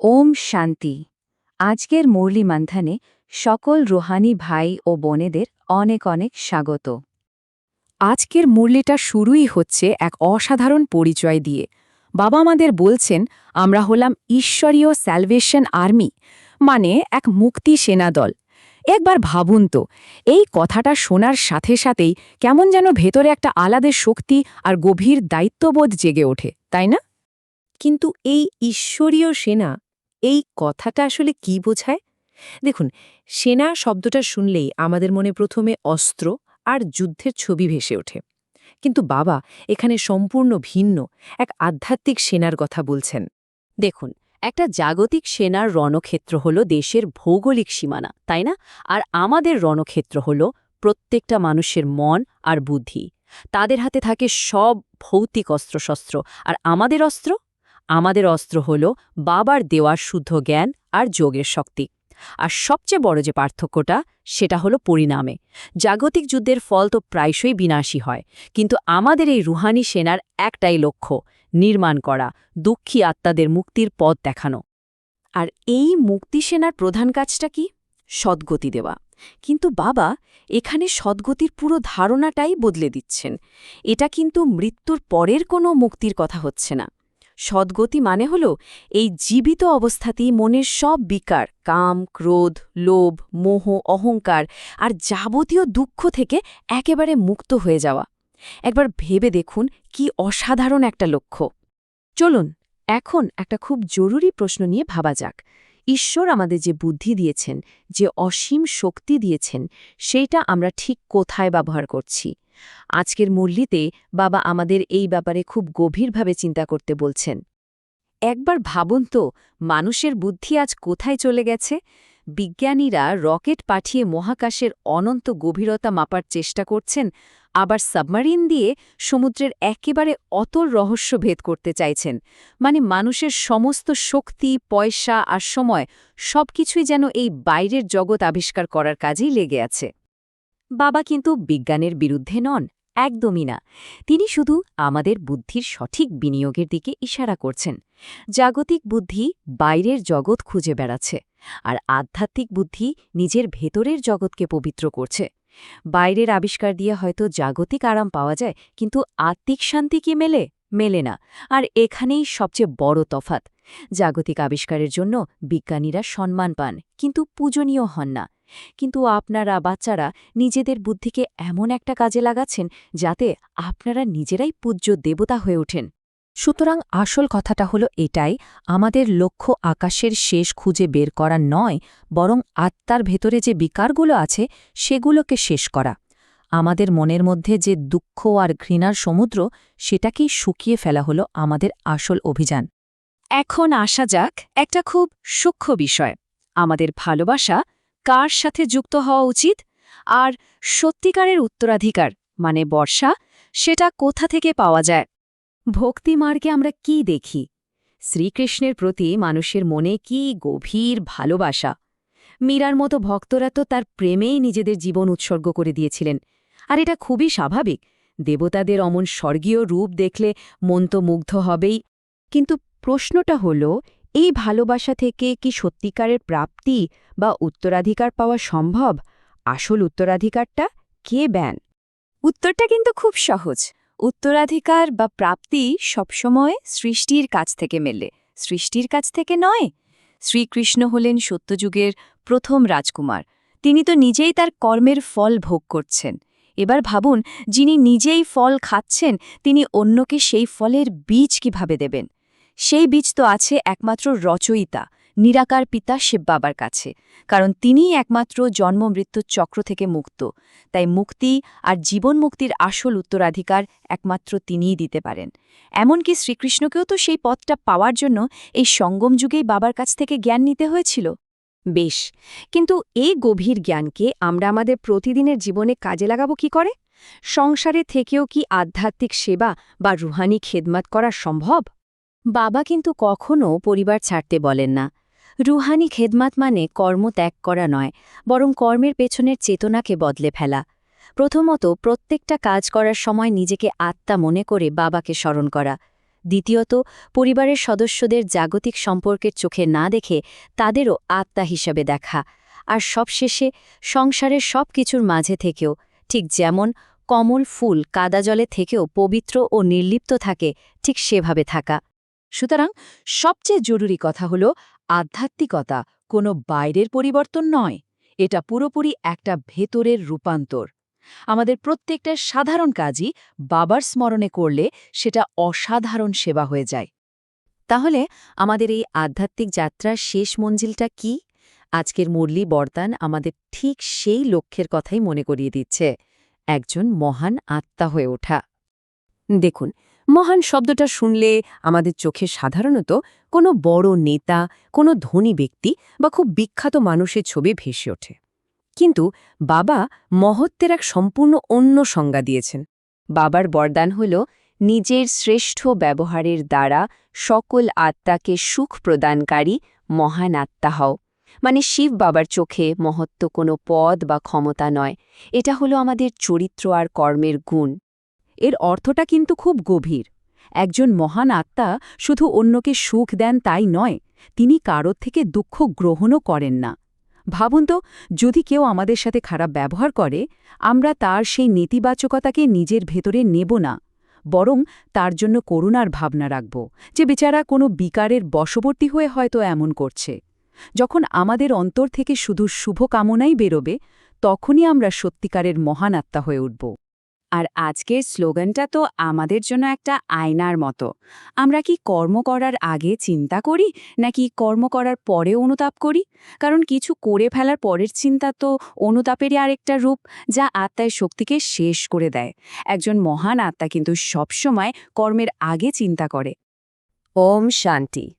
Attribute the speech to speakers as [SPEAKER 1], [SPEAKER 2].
[SPEAKER 1] ওম শান্তি। আজকের মুরলি মান্থানে সকল রুহানি ভাই ও বোনেদের অনেক অনেক স্বাগত।
[SPEAKER 2] আজকের মুরলিটা শুরুই হচ্ছে এক অসাধারণ পরিচয় দিয়ে। বাবা আমাদের বলছেন আমরা হলাম ঈশ্বরীয় স্যালভেশন আর্মি, মানে এক মুক্তি সেনাদল। একবার ভাবুন তো, এই কথাটা শোনার সাথে সাথেই কেমন যেন ভেতরে একটা আলাদা শক্তি আর গভীর দায়িত্ববোধ জেগে ওঠে, তাই না?
[SPEAKER 3] কিন্তু এই ঈশ্বরীয় সেনা, এই কথাটা আসলে কি বোঝায়? দেখুন, সেনা শব্দটা শুনলেই আমাদের মনে প্রথমে অস্ত্র আর যুদ্ধের ছবি ভেসে ওঠে। কিন্তু বাবা এখানে সম্পূর্ণ ভিন্ন এক আধ্যাত্মিক সেনার কথা বলছেন।
[SPEAKER 4] দেখুন, একটা জাগতিক সেনার রণক্ষেত্র হলো দেশের ভৌগোলিক সীমানা, তাই না? আর আমাদের রণক্ষেত্র হলো প্রত্যেকটা মানুষের মন আর বুদ্ধি। তাদের হাতে থাকে সব ভৌতিক অস্ত্রশস্ত্র। আর আমাদের অস্ত্র হলো বাবার দেওয়া শুদ্ধ জ্ঞান আর যোগের শক্তি। আর সবচেয়ে বড় যে পার্থক্যটা, সেটা হলো পরিণামে। জাগতিক যুদ্ধের ফল তো প্রায়শই বিনাশী হয়, কিন্তু আমাদের এই রুহানি সেনার একটাই লক্ষ্য, নির্মাণ করা, দুঃখী আত্মাদের মুক্তির পথ দেখানো। আর এই মুক্তি সেনার প্রধান কাজটা কি? সদ্গতি দেওয়া। কিন্তু বাবা এখানে সদ্গতির পুরো ধারণাটাই বদলে দিচ্ছেন। এটা কিন্তু মৃত্যুর পরের কোনো মুক্তির কথা হচ্ছে না। সদ্গতি মানে হলো এই জীবিত অবস্থাতেই মনের সব বিকার, কাম, ক্রোধ, লোভ, মোহ, অহংকার আর যাবতীয় দুঃখ থেকে একেবারে মুক্ত হয়ে যাওয়া। একবার ভেবে দেখুন, কি অসাধারণ একটা লক্ষ্য। চলুন এখন একটা খুব জরুরি প্রশ্ন নিয়ে ভাবা যাক। ঈশ্বর আমাদের যে বুদ্ধি দিয়েছেন, যে অসীম শক্তি দিয়েছেন, সেইটা আমরা ঠিক কোথায় ব্যবহার করছি? আজকের মুরলিতে বাবা আমাদের এই ব্যাপারে খুব গভীরভাবে চিন্তা করতে বলছেন। একবার ভাবুন তো, মানুষের বুদ্ধি আজ কোথায় চলে গেছে? বিজ্ঞানীরা রকেট পাঠিয়ে মহাকাশের অনন্ত গভীরতা মাপার চেষ্টা করছেন, আবার সাবমারিন দিয়ে সমুদ্রের একেবারে অতল রহস্য ভেদ করতে চাইছেন। মানে মানুষের সমস্ত শক্তি, পয়সা আর সময় সবকিছুই যেন এই বাইরের জগৎ আবিষ্কার করার কাজেই লেগে আছে। বাবা কিন্তু বিজ্ঞানের বিরুদ্ধে নন, একদমই না। তিনি শুধু আমাদের বুদ্ধির সঠিক বিনিয়োগের দিকে ইশারা করছেন। জাগতিক বুদ্ধি বাইরের জগৎ খুঁজে বেড়াচ্ছে, আর আধ্যাত্মিক বুদ্ধি নিজের ভেতরের জগৎকে পবিত্র করছে। বাইরের আবিষ্কার দিয়ে হয়তো জাগতিক আরাম পাওয়া যায়, কিন্তু আত্মিক শান্তি কি মেলে না। আর এখানেই সবচেয়ে বড় তফাৎ। জাগতিক আবিষ্কারের জন্য বিজ্ঞানীরা সম্মান পান, কিন্তু পূজনীয় হন না। কিন্তু আপনারা বাচ্চারা নিজেদের বুদ্ধিকে এমন একটা কাজে লাগাচ্ছেন যাতে আপনারা নিজেরাই পূজ্য দেবতা হয়ে ওঠেন।
[SPEAKER 2] সুতরাং আসল কথাটা হলো এটাই, আমাদের লক্ষ্য আকাশের শেষ খুঁজে বের করা নয়, বরং আত্মার ভেতরে যে বিকারগুলো আছে সেগুলোকে শেষ করা। আমাদের মনের মধ্যে যে দুঃখ আর ঘৃণার সমুদ্র, সেটাকেই শুকিয়ে ফেলা হলো আমাদের আসল অভিযান।
[SPEAKER 4] এখন আসা যাক একটা খুব সূক্ষ্ম বিষয়। আমাদের ভালোবাসা কার সাথে যুক্ত হওয়া উচিত? আর সত্যিকারের উত্তরাধিকার মানে বর্ষা, সেটা কোথা থেকে পাওয়া যায়? ভক্তিমার্গে আমরা কি দেখি? শ্রীকৃষ্ণের প্রতি মানুষের মনে কি গভীর ভালোবাসা! মীরার মতো ভক্তরা তো তার প্রেমেই নিজেদের জীবন উৎসর্গ করে দিয়েছিলেন। আর এটা খুবই স্বাভাবিক। দেবতাদের অমন স্বর্গীয় রূপ দেখলে মন তো মুগ্ধ হবেই। কিন্তু প্রশ্নটা হল, এই ভালোবাসা থেকে কি সত্যিকারের প্রাপ্তি বা উত্তরাধিকার পাওয়া সম্ভব? আসল উত্তরাধিকারটা কে দেন? উত্তরটা কিন্তু খুব সহজ। উত্তরাধিকার বা প্রাপ্তি সবসময় সৃষ্টির কাছ থেকে মেলে, সৃষ্টির কাছ থেকে নয়। শ্রীকৃষ্ণ হলেন সত্যযুগের প্রথম রাজকুমার। তিনি তো নিজেই তার কর্মের ফল ভোগ করছেন। এবার ভাবুন, যিনি নিজেই ফল খাচ্ছেন, তিনি অন্যকে সেই ফলের বীজ কিভাবে দেবেন? সেই বীজ তো আছে একমাত্র রচয়িতা, নিরাকার পিতা শিব বাবার কাছে, কারণ তিনিই একমাত্র জন্ম মৃত্যুর চক্র থেকে মুক্ত। তাই মুক্তি আর জীবন মুক্তির আসল উত্তরাধিকার একমাত্র তিনিই দিতে পারেন। এমনকি শ্রীকৃষ্ণকেও তো সেই পথটা পাওয়ার জন্য এই সঙ্গম যুগেই বাবার কাছ থেকে জ্ঞান নিতে হয়েছিল। বেশ, কিন্তু এই গভীর জ্ঞানকে আমরা আমাদের প্রতিদিনের জীবনে কাজে লাগাবো কি করে? সংসারে থেকেও কি আধ্যাত্মিক সেবা বা রুহানি খেদমত করা সম্ভব? বাবা কিন্তু কখনও পরিবার ছাড়তে বলেন না। রুহানি খেদমাত মানে কর্ম ত্যাগ করা নয়, বরং কর্মের পেছনের চেতনাকে বদলে ফেলা। প্রথমত, প্রত্যেকটা কাজ করার সময় নিজেকে আত্মা মনে করে বাবাকে স্মরণ করা। দ্বিতীয়ত, পরিবারের সদস্যদের জাগতিক সম্পর্কের চোখে না দেখে তাদেরও আত্মা হিসাবে দেখা। আর সবশেষে, সংসারের সব কিছুর মাঝে থেকেও, ঠিক যেমন কমল ফুল কাদা জলে থেকেও পবিত্র ও নির্লিপ্ত থাকে, ঠিক সেভাবে থাকা।
[SPEAKER 1] সুতরাং সবচেয়ে জরুরি কথা হল আধ্যাত্মিকতা কোনো বাইরের পরিবর্তন নয়, এটা পুরোপুরি একটা ভেতরের রূপান্তর। আমাদের প্রত্যেকটা সাধারণ কাজই বাবার স্মরণে করলে সেটা অসাধারণ সেবা হয়ে যায়।
[SPEAKER 4] তাহলে আমাদের এই আধ্যাত্মিক যাত্রার শেষ মঞ্জিলটা কি? আজকের মুরলি বরদান আমাদের ঠিক সেই লক্ষ্যের কথাই মনে করিয়ে দিচ্ছে, একজন মহান আত্মা হয়ে ওঠা।
[SPEAKER 2] দেখুন, মহান শব্দটা শুনলে আমাদের চোখে সাধারণত কোনো বড় নেতা, কোনো ধনী ব্যক্তি বা খুব বিখ্যাত মানুষের ছবি ভেসে ওঠে। কিন্তু বাবা মহত্বের এক সম্পূর্ণ অন্য সংজ্ঞা দিয়েছেন।
[SPEAKER 1] বাবার বরদান হল নিজের শ্রেষ্ঠ ব্যবহারের দ্বারা সকল আত্মাকে সুখ প্রদানকারী মহান আত্মা হও। মানে শিব বাবার চোখে মহত্ব কোনো পদ বা ক্ষমতা নয়, এটা হলো আমাদের চরিত্র আর কর্মের গুণ। এর অর্থটা কিন্তু খুব গভীর। একজন মহান আত্মা শুধু অন্যকে সুখ দেন তাই নয়, তিনি কারোর থেকে দুঃখ গ্রহণও করেন না। ভাবুন তো, যদি কেউ আমাদের সাথে খারাপ ব্যবহার করে, আমরা তার সেই নেতিবাচকতাকে নিজের ভেতরে নেব না, বরং তার জন্য করুণার ভাবনা রাখব, যে বেচারা কোনো বিকারের বশবর্তী হয়ে হয়তো এমন করছে। যখন আমাদের অন্তর থেকে শুধু শুভ কামনাই বেরোবে, তখনই আমরা সত্যিকারের মহান আত্মা হয়ে উঠব। আর আজকের স্লোগানটা তো আমাদের জন্য একটা আয়নার মতো। আমরা কি কর্ম করার আগে চিন্তা করি, নাকি কর্ম করার পরে অনুতাপ করি? কারণ কিছু করে ফেলার পরের চিন্তা তো অনুতাপেরই আরেকটা রূপ, যা আত্মার শক্তিকে শেষ করে দেয়। একজন মহান আত্মা কিন্তু সবসময় কর্মের আগে চিন্তা করে।
[SPEAKER 4] ওম শান্তি।